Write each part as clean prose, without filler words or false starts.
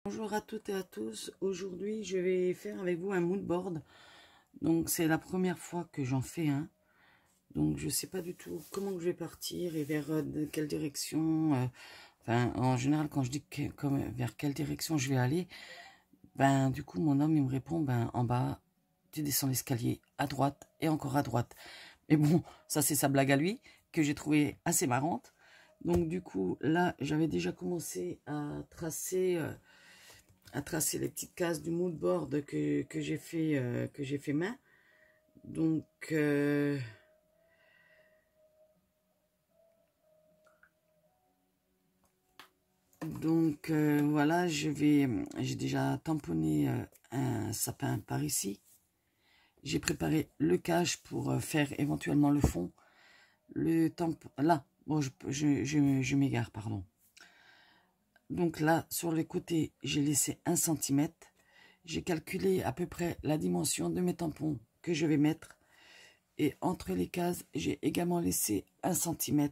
Bonjour à toutes et à tous. Aujourd'hui, je vais faire avec vous un mood board. Donc, c'est la première fois que j'en fais un. Donc, je sais pas du tout comment je vais partir et vers de quelle direction. Enfin, en général, quand je dis vers quelle direction je vais aller, ben, du coup, mon homme, il me répond, ben, en bas, tu descends l'escalier à droite et encore à droite. Mais bon, ça, c'est sa blague à lui, que j'ai trouvé assez marrante. Donc, du coup, là, j'avais déjà commencé à tracer les petites cases du mood board que j'ai fait main. Donc voilà, j'ai déjà tamponné un sapin par ici. J'ai préparé le cache pour faire éventuellement le fond. Le tampon, là, bon, je m'égare, pardon. Donc là, sur les côtés, j'ai laissé 1 cm. J'ai calculé à peu près la dimension de mes tampons que je vais mettre. Et entre les cases, j'ai également laissé 1 cm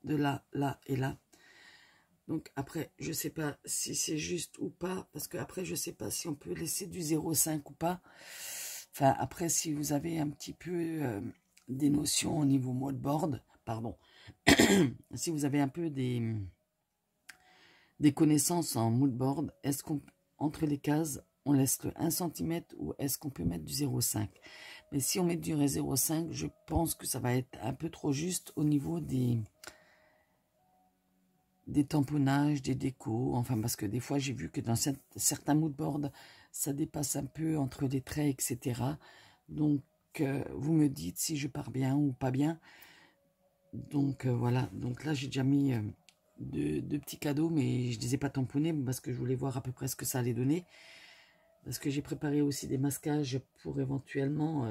de là, là et là. Donc après, je sais pas si c'est juste ou pas, parce que après, je sais pas si on peut laisser du 0,5 ou pas. Enfin, après, si vous avez un petit peu des notions au niveau moodboard, pardon, si vous avez un peu des connaissances en moodboard, est-ce qu'on, entre les cases, on laisse le 1 cm ou est-ce qu'on peut mettre du 0,5? Mais si on met du 0,5, je pense que ça va être un peu trop juste au niveau des tamponnages, des décos. Enfin, parce que des fois, j'ai vu que dans certains moodboards, ça dépasse un peu entre les traits, etc. Donc, vous me dites si je pars bien ou pas bien. Donc, voilà. Donc là, j'ai déjà mis deux petits cadeaux, mais je ne les ai pas tamponnés parce que je voulais voir à peu près ce que ça allait donner. Parce que j'ai préparé aussi des masquages pour éventuellement,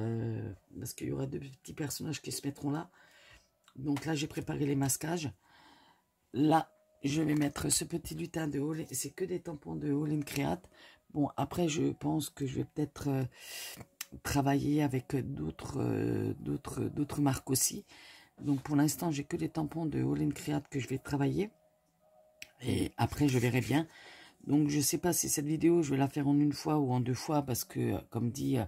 parce qu'il y aura 2 petits personnages qui se mettront là. Donc là, j'ai préparé les masquages. Là, je vais mettre ce petit lutin de All, c'est que des tampons de All in Create. Bon, après, je pense que je vais peut-être travailler avec d'autres marques aussi. Donc pour l'instant, j'ai que des tampons de All in Create que je vais travailler. Et après, je verrai bien. Donc je sais pas si cette vidéo je vais la faire en 1 fois ou en 2 fois parce que comme dit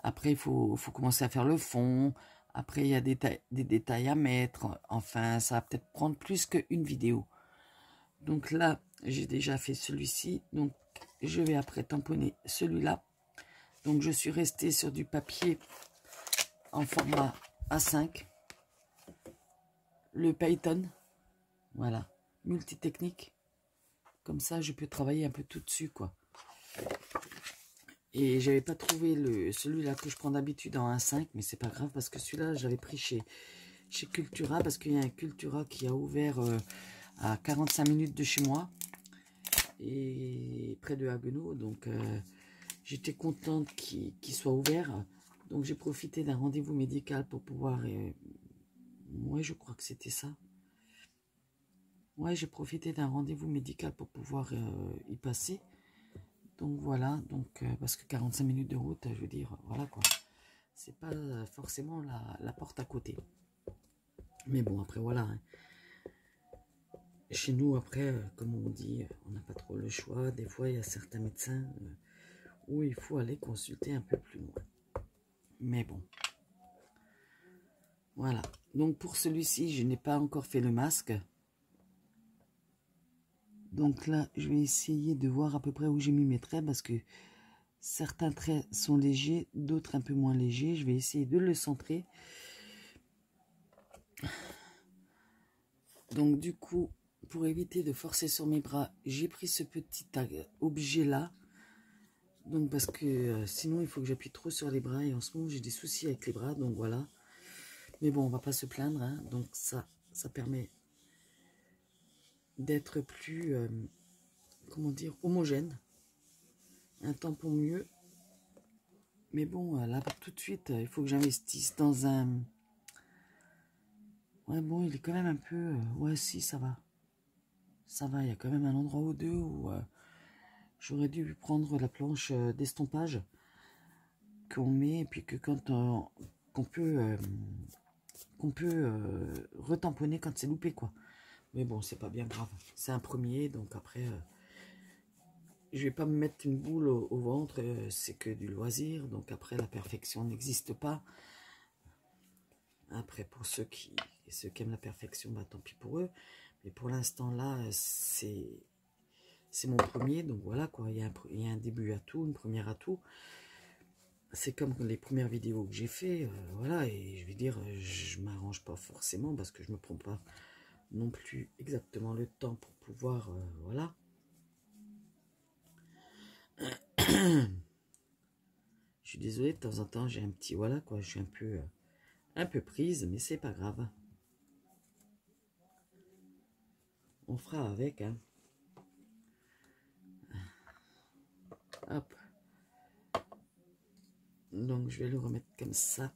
après il faut commencer à faire le fond, après il y a des détails à mettre, enfin ça va peut-être prendre plus qu'une vidéo. Donc là j'ai déjà fait celui-ci, donc je vais après tamponner celui-là. Donc je suis restée sur du papier en format A5, le Payton, voilà, multitechnique. Comme ça, je peux travailler un peu tout dessus, quoi. Et j'avais pas trouvé celui-là que je prends d'habitude en 1,5, mais c'est pas grave parce que celui-là, j'avais pris chez Cultura parce qu'il y a un Cultura qui a ouvert à 45 minutes de chez moi et près de Haguenau. Donc, j'étais contente qu'il soit ouvert. Donc, j'ai profité d'un rendez-vous médical pour pouvoir... ouais, je crois que c'était ça. Ouais, j'ai profité d'un rendez-vous médical pour pouvoir y passer. Donc voilà, donc parce que 45 minutes de route, je veux dire, voilà quoi. C'est pas forcément la porte à côté. Mais bon, après voilà. Hein. Chez nous, après, comme on dit, on n'a pas trop le choix. Des fois, il y a certains médecins où il faut aller consulter un peu plus loin. Mais bon. Voilà. Donc pour celui-ci, je n'ai pas encore fait le masque. Donc là, je vais essayer de voir à peu près où j'ai mis mes traits parce que certains traits sont légers, d'autres un peu moins légers. Je vais essayer de le centrer. Donc du coup, pour éviter de forcer sur mes bras, j'ai pris ce petit objet là. Donc parce que sinon il faut que j'appuie trop sur les bras et en ce moment j'ai des soucis avec les bras, donc voilà. Mais bon, on va pas se plaindre, hein. Donc ça permet d'être plus, comment dire, homogène. Un tampon mieux. Mais bon, là tout de suite, il faut que j'investisse dans un... Ouais bon, il est quand même un peu... ouais si, ça va. Ça va, il y a quand même un endroit ou deux où... j'aurais dû prendre la planche d'estompage qu'on met et puis que quand qu'on peut retamponner quand c'est loupé quoi. Mais bon, c'est pas bien grave. C'est un premier, donc après je vais pas me mettre une boule au ventre, c'est que du loisir, donc après la perfection n'existe pas. Après pour ceux qui aiment la perfection, bah tant pis pour eux, mais pour l'instant là c'est mon premier, donc voilà quoi, il y a un début à tout, une première à tout. C'est comme les premières vidéos que j'ai fait, voilà, et je vais dire, je m'arrange pas forcément parce que je me prends pas non plus exactement le temps pour pouvoir, voilà. Je suis désolée, de temps en temps, j'ai un petit, voilà, quoi, je suis un peu prise, mais c'est pas grave. On fera avec, hein. Hop. Donc, je vais le remettre comme ça.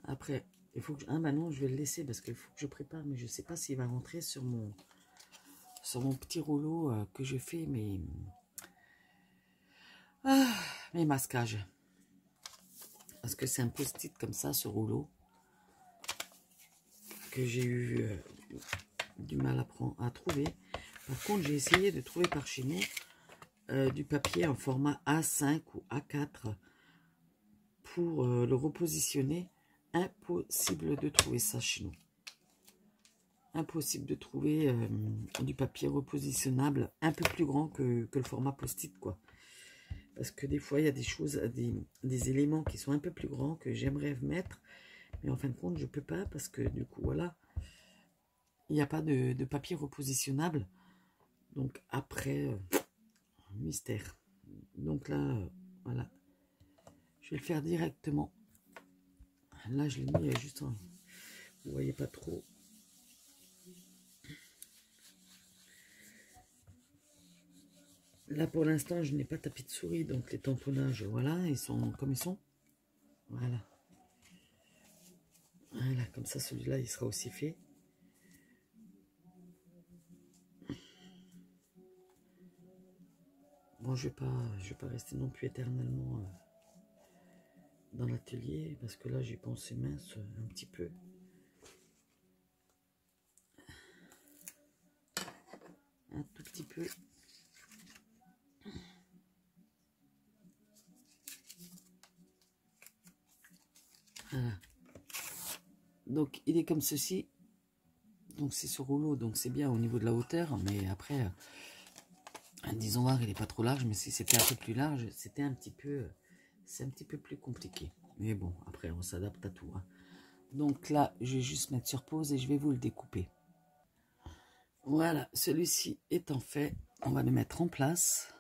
Après, il faut que... Ah, bah non, je vais le laisser parce qu'il faut que je prépare, mais je sais pas s'il va rentrer sur mon petit rouleau que je fais, mes masquages. Parce que c'est un post-it comme ça, ce rouleau, que j'ai eu du mal à trouver. Par contre, j'ai essayé de trouver par chez nous du papier en format A5 ou A4 pour le repositionner. Impossible de trouver ça chez nous. Impossible de trouver du papier repositionnable un peu plus grand que le format post-it, quoi. Parce que des fois, il y a des choses, des éléments qui sont un peu plus grands que j'aimerais mettre. Mais en fin de compte, je peux pas parce que du coup, voilà, il n'y a pas de papier repositionnable. Donc après, mystère. Donc là, voilà. Je vais le faire directement. Là, je l'ai mis juste en... Vous voyez pas trop. Là, pour l'instant, je n'ai pas tapis de souris. Donc les tamponnages, voilà, ils sont comme ils sont. Voilà. Voilà, comme ça, celui-là, il sera aussi fait. Bon, je vais pas rester non plus éternellement dans l'atelier parce que là, j'ai pensé mince un petit peu. Un tout petit peu. Voilà. Donc, il est comme ceci. Donc, c'est ce rouleau. Donc, c'est bien au niveau de la hauteur. Mais après, disons voir, il n'est pas trop large. Mais si c'était un peu plus large, c'était un petit peu... c'est un petit peu plus compliqué. Mais bon, après, on s'adapte à tout. Hein. Donc là, je vais juste mettre sur pause et je vais vous le découper. Voilà, celui-ci étant fait, on va le mettre en place.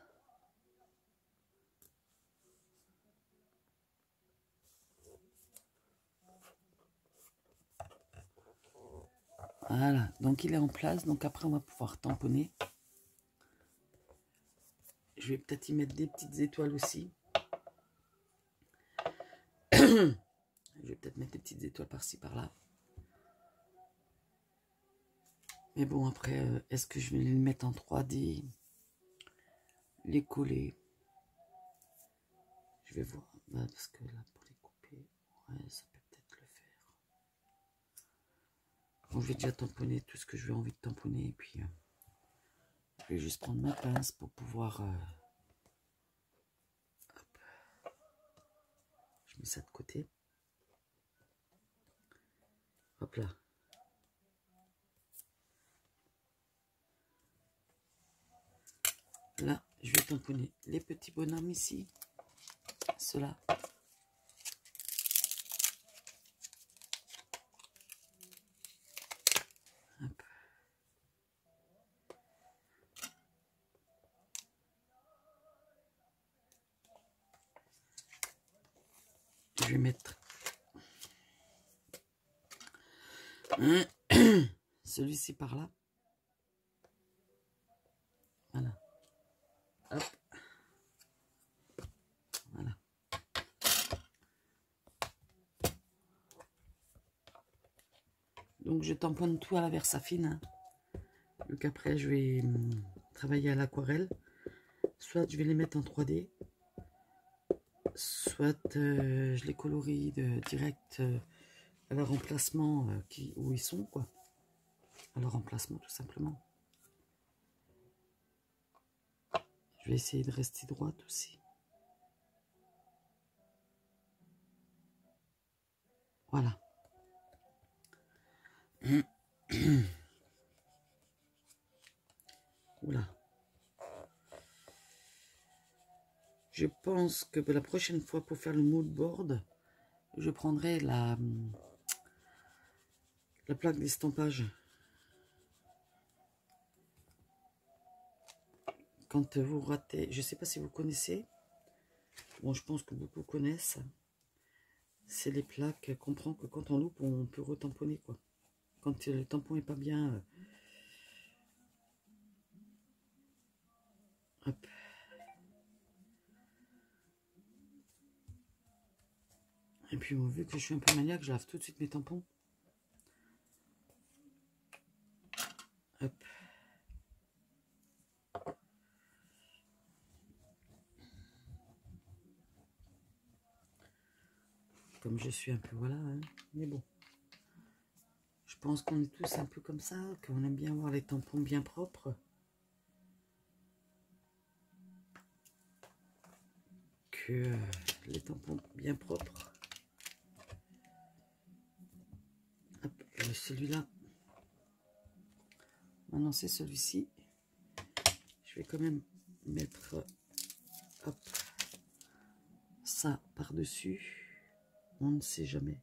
Voilà, donc il est en place. Donc après, on va pouvoir tamponner. Je vais peut-être y mettre des petites étoiles aussi. Je vais peut-être mettre des petites étoiles par-ci, par-là. Mais bon, après, est-ce que je vais les mettre en 3D? Les coller? Je vais voir. Bah, parce que là, pour les couper, ouais, ça peut peut-être le faire. Bon, je vais déjà tamponner tout ce que j'ai envie de tamponner. Et puis, je vais juste prendre ma pince pour pouvoir... hop. Je mets ça de côté. Hop là. Là, je vais tamponner les petits bonhommes ici. Ceux-là. Hop. Je vais mettre celui-ci par là. Voilà. Hop. Voilà. Donc je tamponne tout à la Versafine. Hein. Donc après je vais travailler à l'aquarelle. Soit je vais les mettre en 3D. Soit je les colorie direct à leur emplacement où ils sont, quoi. À leur emplacement tout simplement. vais essayer de rester droite aussi. Voilà. Oula. Je pense que pour la prochaine fois, pour faire le mood board, je prendrai la plaque d'estampage. Quand vous ratez, je ne sais pas si vous connaissez, bon, je pense que beaucoup connaissent, c'est les plaques qu'on prend que quand on loupe, on peut retamponner, quoi. Quand le tampon n'est pas bien, hop. Et puis, vu que je suis un peu maniaque, je lave tout de suite mes tampons. Hop. Comme je suis un peu, voilà, hein. Mais bon. Je pense qu'on est tous un peu comme ça, qu'on aime bien avoir les tampons bien propres. Que les tampons bien propres. Hop, celui-là. Maintenant, c'est celui-ci. Je vais quand même mettre, hop, ça par-dessus. On ne sait jamais.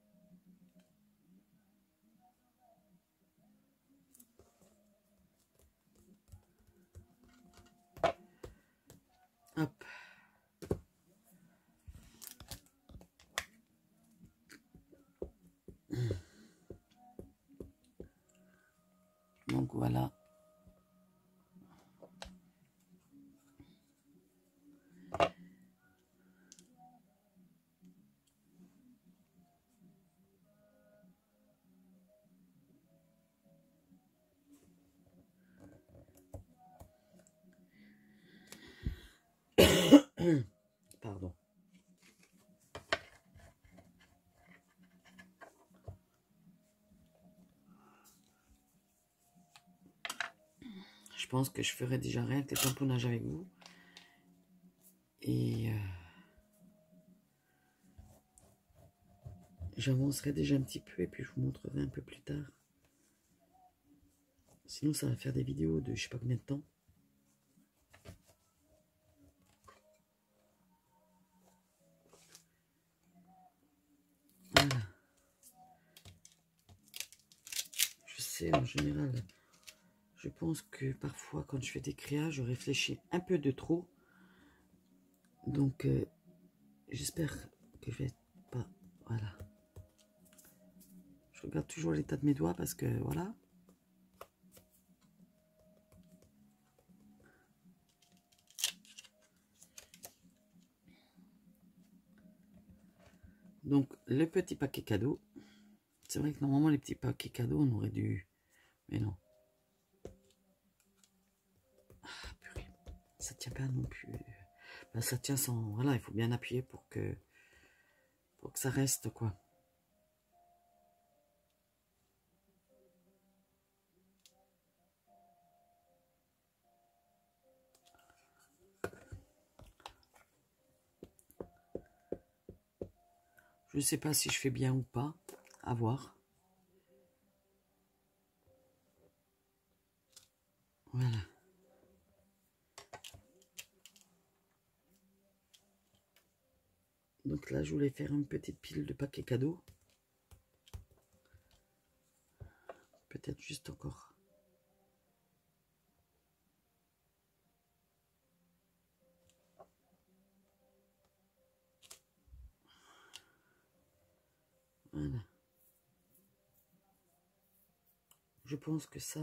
Hop. Donc voilà. Pardon. Je pense que je ferai déjà rien que les tamponnages avec vous. Et j'avancerai déjà un petit peu et puis je vous montrerai un peu plus tard. Sinon, ça va faire des vidéos de je sais pas combien de temps. Voilà. Je sais, en général, je pense que parfois, quand je fais des créages, je réfléchis un peu de trop. Donc, j'espère que je vais pas... Voilà. Je regarde toujours l'état de mes doigts parce que, voilà. Donc, le petit paquet cadeau. C'est vrai que normalement, les petits paquets cadeaux, on aurait dû... Mais non. Ah, purée. Ça tient pas non plus. Ben, ça tient sans... Voilà, il faut bien appuyer pour que ça reste, quoi. Je ne sais pas si je fais bien ou pas. À voir. Voilà. Donc là, je voulais faire une petite pile de paquets cadeaux. Peut-être juste encore. Voilà. Je pense que ça...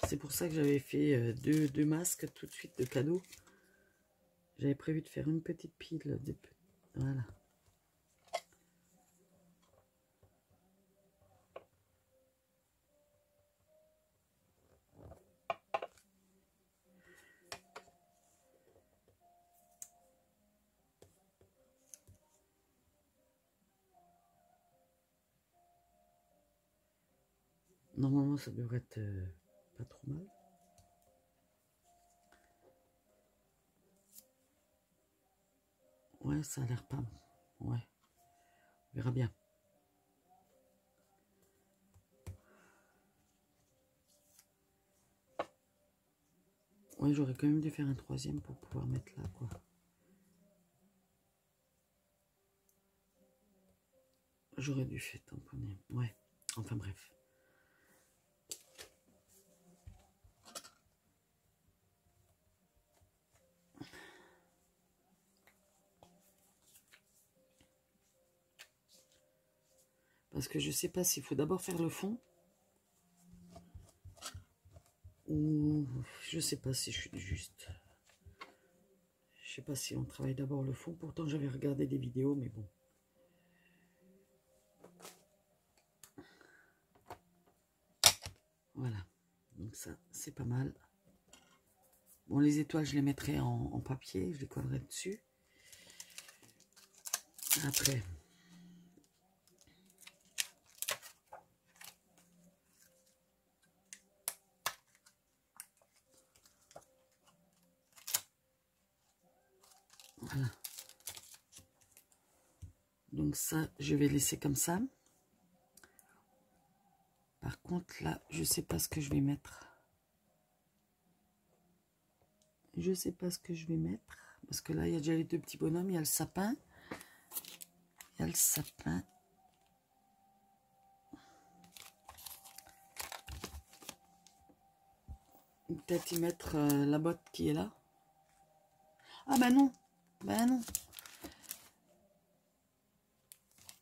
C'est pour ça que j'avais fait deux masques tout de suite de cadeaux. J'avais prévu de faire une petite pile. Voilà. Normalement, ça devrait être pas trop mal. Ouais, ça a l'air pas... Ouais, on verra bien. Ouais, j'aurais quand même dû faire un troisième pour pouvoir mettre là, quoi. J'aurais dû faire tamponner. Ouais, enfin bref. Parce que je sais pas s'il faut d'abord faire le fond. Ou je sais pas si je suis juste. Je sais pas si on travaille d'abord le fond. Pourtant, j'avais regardé des vidéos, mais bon. Voilà. Donc ça, c'est pas mal. Bon, les étoiles, je les mettrai en papier. Je les collerai dessus. Après... Voilà. Donc ça, je vais laisser comme ça. Par contre, là, je sais pas ce que je vais mettre. Je sais pas ce que je vais mettre. Parce que là, il y a déjà les deux petits bonhommes. Il y a le sapin. Il y a le sapin. Peut-être y mettre la botte qui est là. Ah ben non. Ben non.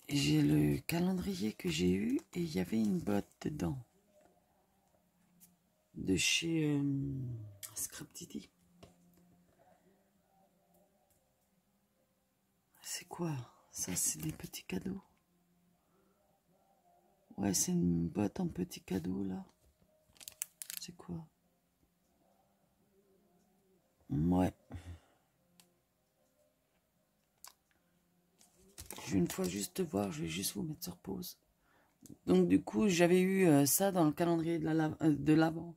J'ai le calendrier que j'ai eu et il y avait une botte dedans. De chez Scrap Didi. C'est quoi? Ça, c'est des petits cadeaux. Ouais, c'est une botte en petits cadeaux, là. C'est quoi? Ouais. Je vais une fois juste voir, je vais juste vous mettre sur pause. Donc du coup, j'avais eu ça dans le calendrier de l'Avent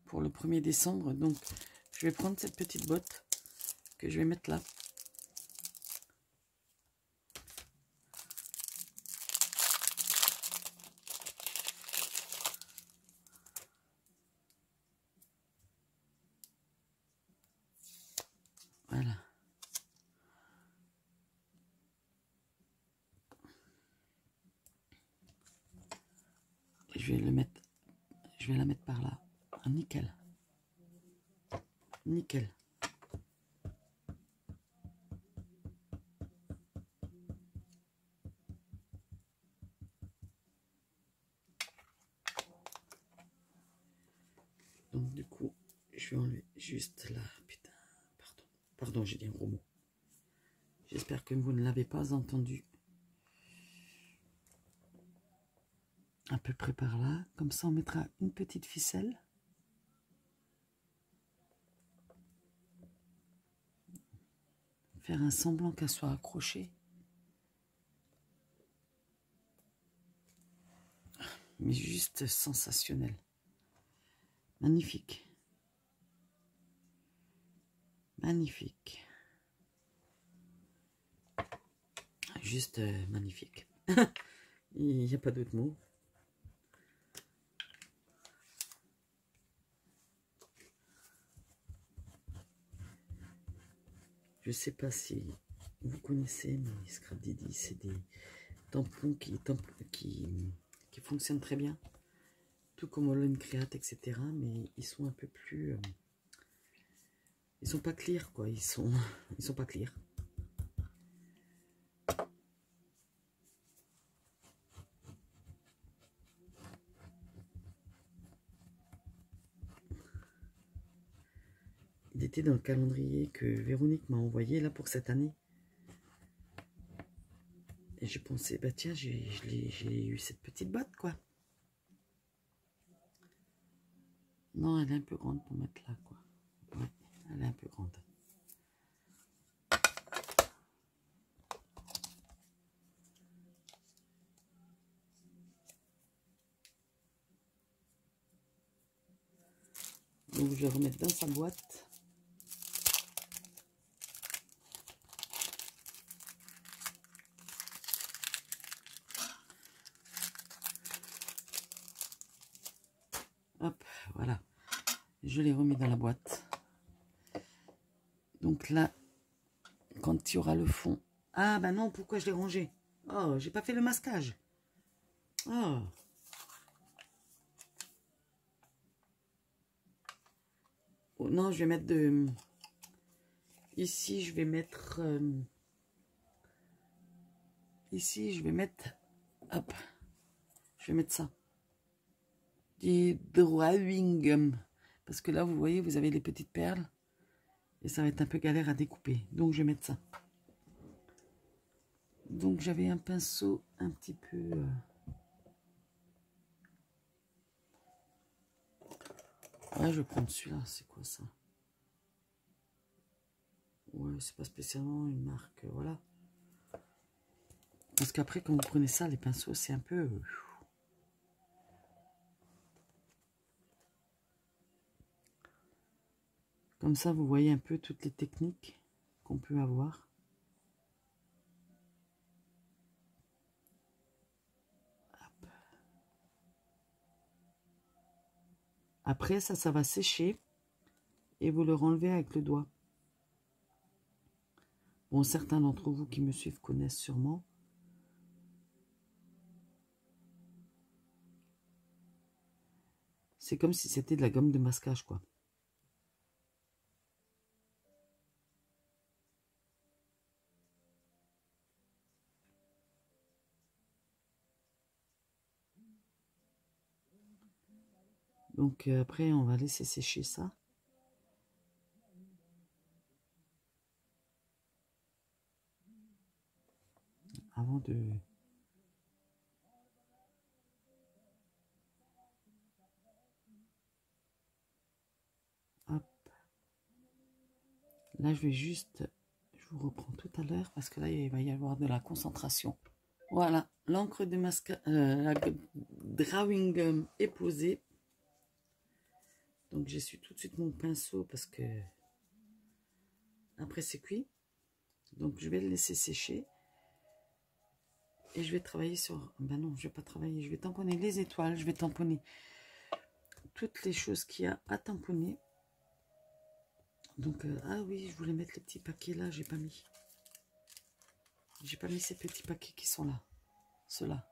pour le 1er décembre. Donc je vais prendre cette petite botte que je vais mettre là. Voilà. Je vais le mettre, je vais la mettre par là, en nickel. Nickel. Donc du coup, je vais enlever juste là. Putain, pardon. Pardon, j'ai dit un gros mot. J'espère que vous ne l'avez pas entendu. À peu près par là. Comme ça, on mettra une petite ficelle. Faire un semblant qu'elle soit accrochée. Mais juste sensationnel. Magnifique. Magnifique. Juste magnifique. Il n'y a pas d'autre mot. Je sais pas si vous connaissez, mais Scrap Didi, c'est des tampons qui fonctionnent très bien. Tout comme Holland Create, etc. Mais ils sont un peu plus... ils sont pas clear, quoi. Ils sont pas clear. Il était dans le calendrier que Véronique m'a envoyé là pour cette année. Et j'ai pensé, bah tiens, j'ai eu cette petite botte, quoi. Non, elle est un peu grande pour mettre là, quoi. Ouais, elle est un peu grande. Donc je vais remettre dans sa boîte. Hop, voilà. Je les remets dans la boîte. Donc là, quand il y aura le fond... Ah ben non, pourquoi je l'ai rangé? Oh, j'ai pas fait le masquage. Oh. Oh, non, je vais mettre de... Ici, je vais mettre... Ici, je vais mettre... Hop. Je vais mettre ça. Du drawing gum. Parce que là, vous voyez, vous avez les petites perles. Et ça va être un peu galère à découper. Donc, je vais mettre ça. Donc, j'avais un pinceau un petit peu... Ouais, je vais prendre celui-là. C'est quoi ça? Ouais, c'est pas spécialement une marque, voilà. Parce qu'après, quand vous prenez ça, les pinceaux, c'est un peu... Comme ça, vous voyez un peu toutes les techniques qu'on peut avoir. Hop. Après, ça va sécher. Et vous le renlevez avec le doigt. Bon, certains d'entre vous qui me suivent connaissent sûrement. C'est comme si c'était de la gomme de masquage, quoi. Donc après, on va laisser sécher ça. Avant de... Hop. Là, je vais juste... Je vous reprends tout à l'heure parce que là, il va y avoir de la concentration. Voilà, l'encre de mascara... la drawing gum est posée. Donc, j'essuie tout de suite mon pinceau parce que... Après, c'est cuit. Donc, je vais le laisser sécher. Et je vais travailler sur... Ben non, je vais pas travailler. Je vais tamponner les étoiles. Je vais tamponner toutes les choses qu'il y a à tamponner. Donc, ah oui, je voulais mettre les petits paquets là. J'ai pas mis. J'ai pas mis ces petits paquets qui sont là. Ceux-là.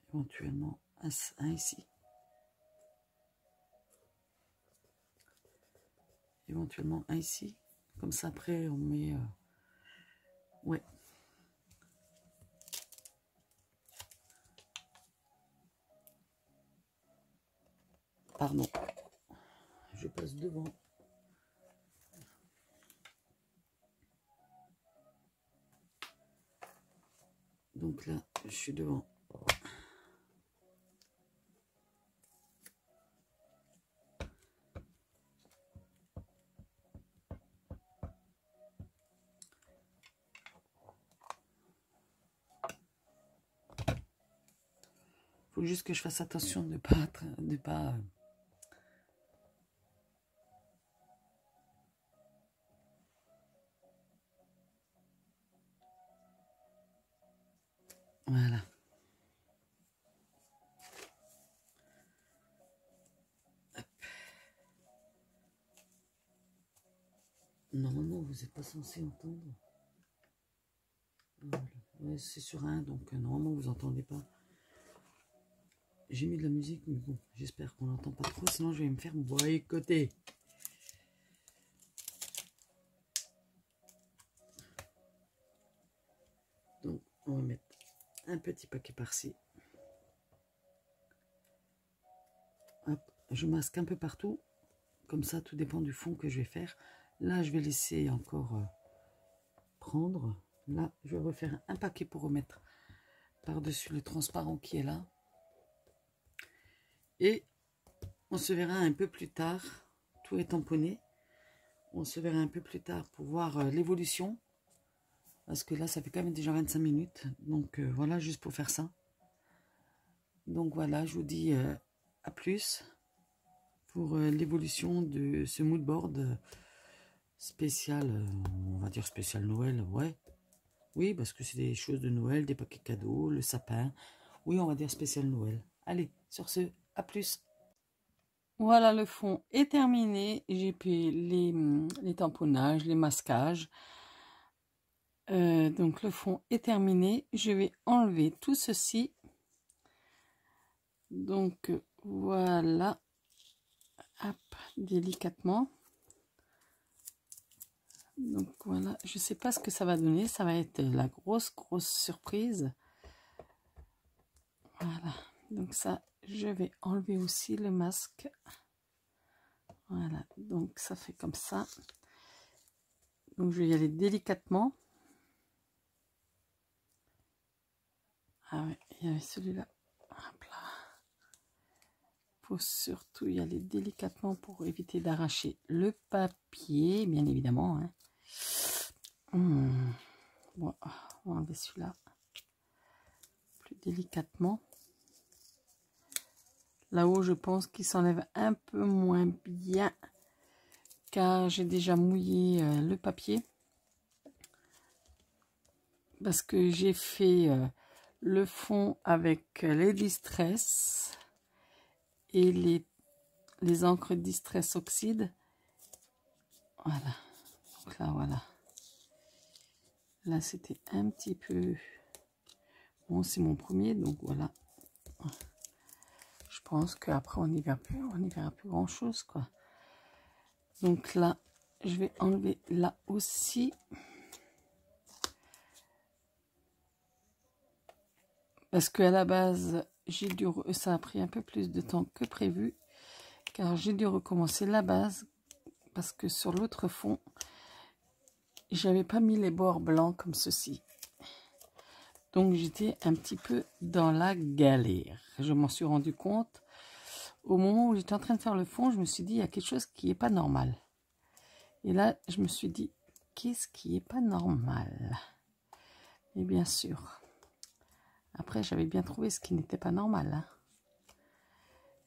Éventuellement, un ici. Éventuellement, un ici. Comme ça, après, on met... ouais. Pardon. Je passe devant. Donc là, je suis devant. Faut juste que je fasse attention de pas... Voilà. Hop. Normalement, vous n'êtes pas censé entendre. Voilà. Ouais, c'est sur un, donc normalement, vous n'entendez pas. J'ai mis de la musique, mais bon, j'espère qu'on n'entend pas trop, sinon je vais me faire boycotter. Donc, on va mettre un petit paquet par-ci. Hop, je masque un peu partout. Comme ça, tout dépend du fond que je vais faire. Là, je vais laisser encore prendre. Là, je vais refaire un paquet pour remettre par-dessus le transparent qui est là. Et on se verra un peu plus tard. Tout est tamponné. On se verra un peu plus tard pour voir l'évolution. Parce que là, ça fait quand même déjà 25 minutes. Donc voilà, juste pour faire ça. Donc voilà, je vous dis à plus pour l'évolution de ce mood board spécial, on va dire spécial Noël, ouais. Oui, parce que c'est des choses de Noël, des paquets cadeaux, le sapin. Oui, on va dire spécial Noël. Allez, sur ce, à plus. Voilà, le fond est terminé. J'ai fait les tamponnages, les masquages. Donc le fond est terminé. Je vais enlever tout ceci. Donc voilà. Hop, délicatement. Donc voilà, je sais pas ce que ça va donner. Ça va être la grosse surprise. Voilà, donc ça, je vais enlever aussi le masque. Voilà, donc ça fait comme ça. Donc je vais y aller délicatement. Ah ouais, il y avait celui-là. Hop là. Faut surtout y aller délicatement pour éviter d'arracher le papier, bien évidemment. Hein. Bon, on va enlever celui-là plus délicatement. Là-haut, je pense qu'il s'enlève un peu moins bien car j'ai déjà mouillé le papier. Parce que j'ai fait le fond avec les Distress et les encres Distress Oxyde. Voilà. Donc là, voilà. Là, c'était un petit peu... Bon, c'est mon premier, donc voilà. Je pense qu'après, on n'y verra plus grand-chose, quoi. Donc là, je vais enlever là aussi. Parce qu'à la base, ça a pris un peu plus de temps que prévu. Car j'ai dû recommencer la base. Parce que sur l'autre fond, j'avais pas mis les bords blancs comme ceci. Donc j'étais un petit peu dans la galère. Je m'en suis rendu compte. Au moment où j'étais en train de faire le fond, je me suis dit, il y a quelque chose qui n'est pas normal. Et là, je me suis dit, qu'est-ce qui n'est pas normal? Et bien sûr, après, j'avais bien trouvé ce qui n'était pas normal. Hein.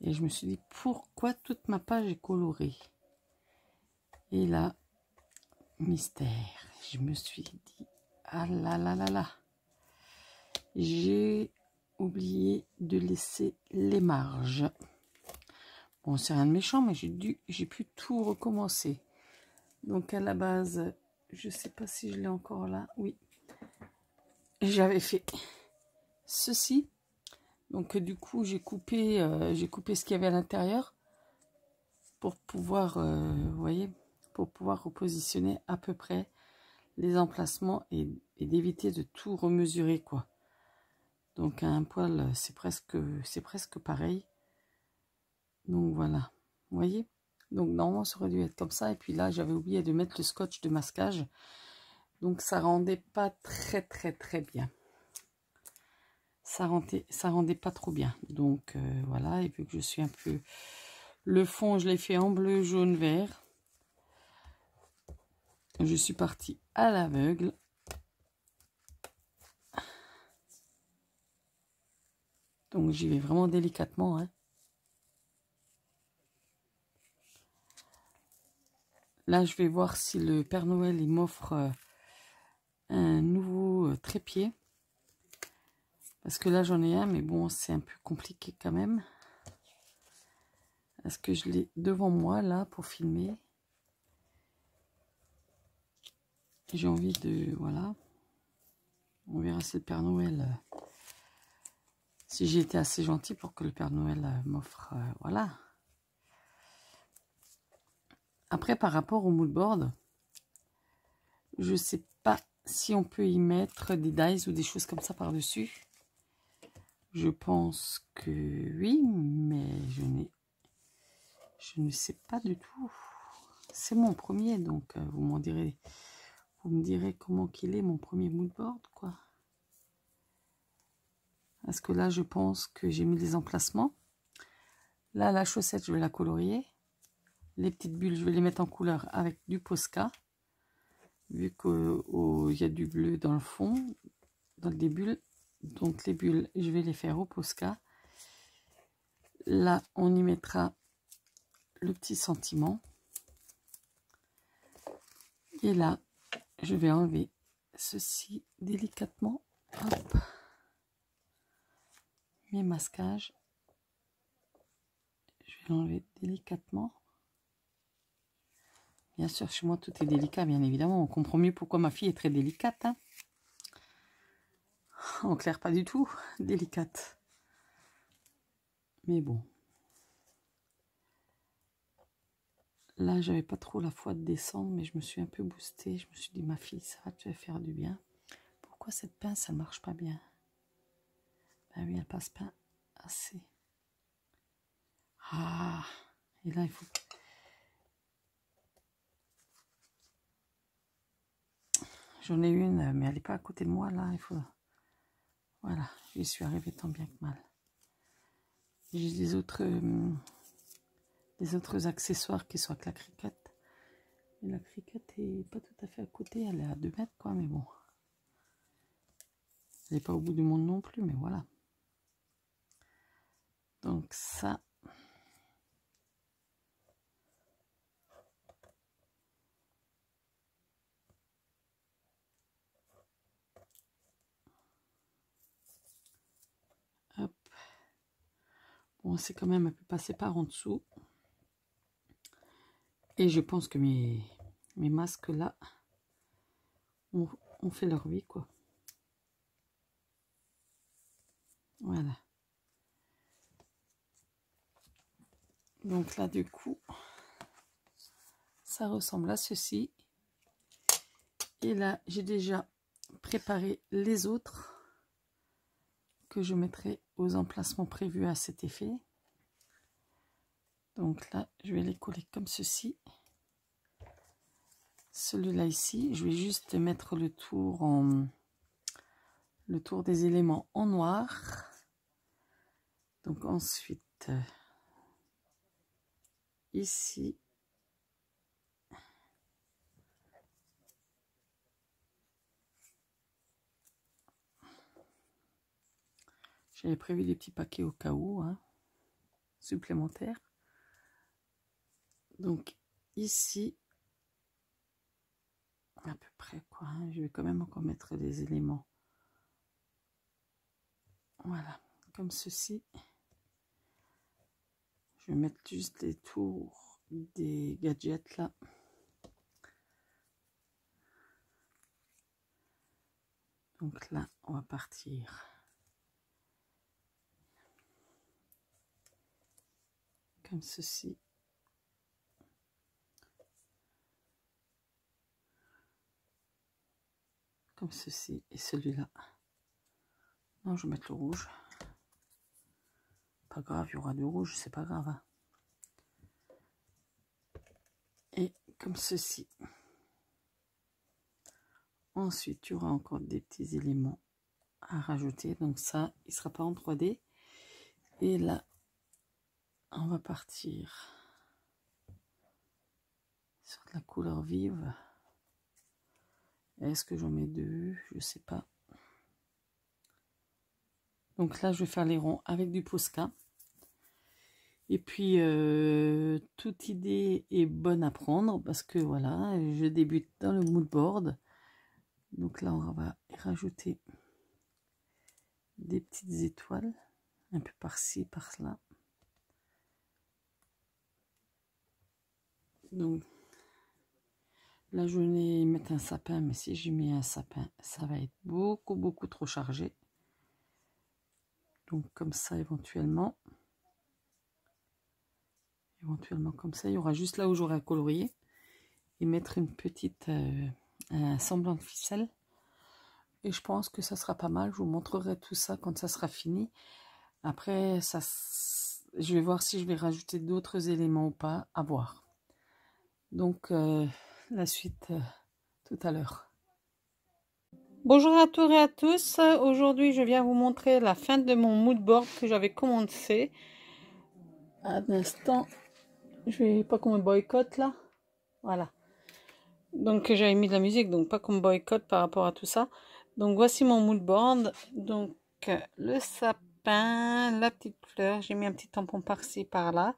Et je me suis dit, pourquoi toute ma page est colorée? Et là, mystère. Je me suis dit, ah là là là là. J'ai oublié de laisser les marges. Bon, c'est rien de méchant, mais j'ai pu tout recommencer. Donc à la base, je sais pas si je l'ai encore là. Oui. J'avais fait ceci. Donc du coup, j'ai coupé ce qu'il y avait à l'intérieur pour pouvoir, vous voyez, pour pouvoir repositionner à peu près les emplacements et d'éviter de tout remesurer, quoi. Donc à un poil, c'est presque pareil. Donc voilà, vous voyez. Donc normalement, ça aurait dû être comme ça. Et puis là, j'avais oublié de mettre le scotch de masquage. Donc ça rendait pas très bien. Ça rendait pas trop bien. Donc voilà, et vu que je suis un peu... Le fond, je l'ai fait en bleu, jaune, vert. Je suis partie à l'aveugle. Donc j'y vais vraiment délicatement. Hein. Là, je vais voir si le Père Noël il m'offre un nouveau trépied. Parce que là, j'en ai un, mais bon, c'est un peu compliqué quand même. Est-ce que je l'ai devant moi, là, pour filmer? J'ai envie de... Voilà. On verra si le Père Noël... si j'ai été assez gentil pour que le Père Noël m'offre... voilà. Après, par rapport au mood board, je sais pas si on peut y mettre des dies ou des choses comme ça par-dessus. Je pense que oui, mais je ne sais pas du tout. C'est mon premier, donc vous me direz comment qu'il est mon premier mood board, quoi. Parce que là, je pense que j'ai mis les emplacements. Là, la chaussette, je vais la colorier. Les petites bulles, je vais les mettre en couleur avec du Posca. Vu qu'il y a du bleu dans le fond, dans les bulles. Donc les bulles, je vais les faire au Posca. Là, on y mettra le petit sentiment. Et là, je vais enlever ceci délicatement. Hop. Mes masquages. Je vais l'enlever délicatement. Bien sûr, chez moi, tout est délicat, bien évidemment. On comprend mieux pourquoi ma fille est très délicate. Hein. En clair, pas du tout délicate. Mais bon. Là, j'avais pas trop la foi de descendre, mais je me suis un peu boostée. Je me suis dit, ma fille, ça va te faire du bien. Pourquoi cette pince, elle marche pas bien? Ben oui, elle passe pas assez. Ah! Et là, il faut... J'en ai une, mais elle n'est pas à côté de moi, là. Il faut... Voilà, j'y suis arrivée tant bien que mal. J'ai des autres accessoires qui sont avec la criquette. Et la criquette est pas tout à fait à côté, elle est à 2 mètres, quoi, mais bon. Elle n'est pas au bout du monde non plus, mais voilà. Donc ça... Hop. Bon, c'est quand même un peu passé par en dessous. Et je pense que mes masques là ont fait leur vie, quoi. Voilà. Donc là, du coup, ça ressemble à ceci. Et là, j'ai déjà préparé les autres que je mettrai aux emplacements prévus à cet effet. Donc là, je vais les coller comme ceci. Celui-là ici, je vais juste mettre le tour des éléments en noir. Donc ensuite, ici, j'avais prévu des petits paquets au cas où, hein, supplémentaires. Donc ici, à peu près, quoi, hein, je vais quand même encore mettre des éléments. Voilà, comme ceci. Je vais mettre juste les tours des gadgets là. Donc là, on va partir comme ceci. Comme ceci. Et celui-là. Non, je vais mettre le rouge. Pas grave, il y aura du rouge, c'est pas grave. Hein. Et comme ceci. Ensuite, il y aura encore des petits éléments à rajouter. Donc ça, il ne sera pas en 3D. Et là, on va partir sur de la couleur vive. Est-ce que j'en mets 2? Je ne sais pas. Donc là, je vais faire les ronds avec du Posca. Et puis, toute idée est bonne à prendre parce que voilà, je débute dans le mood board. Donc là, on va rajouter des petites étoiles, un peu par-ci, par-là. Donc là, je vais mettre un sapin, mais si j'y mets un sapin, ça va être beaucoup, beaucoup trop chargé. Donc comme ça, éventuellement comme ça, il y aura juste là où j'aurai à colorier et mettre une petite un semblant de ficelle. Et je pense que ça sera pas mal. Je vous montrerai tout ça quand ça sera fini. Après, je vais voir si je vais rajouter d'autres éléments ou pas, à voir. Donc, la suite tout à l'heure. Bonjour à toutes et à tous. Aujourd'hui, je viens vous montrer la fin de mon mood board que j'avais commencé. Un instant, je vais pas qu'on me boycotte là. Voilà. Donc, j'avais mis de la musique, donc pas qu'on me boycotte par rapport à tout ça. Donc, voici mon mood board. Donc, le sapin peint la petite fleur. J'ai mis un petit tampon par-ci, par-là.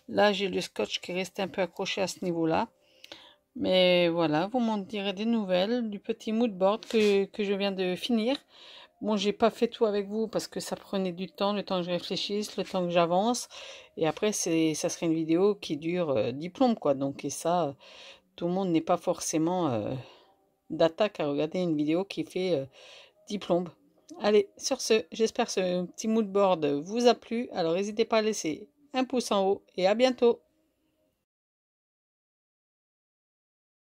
Là, j'ai le scotch qui reste un peu accroché à ce niveau-là. Mais voilà, vous m'en direz des nouvelles du petit mood board que je viens de finir. Bon, j'ai pas fait tout avec vous parce que ça prenait du temps, le temps que je réfléchisse, le temps que j'avance. Et après, ça serait une vidéo qui dure 10 plombes, quoi. Donc, et ça, tout le monde n'est pas forcément d'attaque à regarder une vidéo qui fait 10 plombes. Allez, sur ce, j'espère que ce petit mood board vous a plu. Alors, n'hésitez pas à laisser un pouce en haut et à bientôt.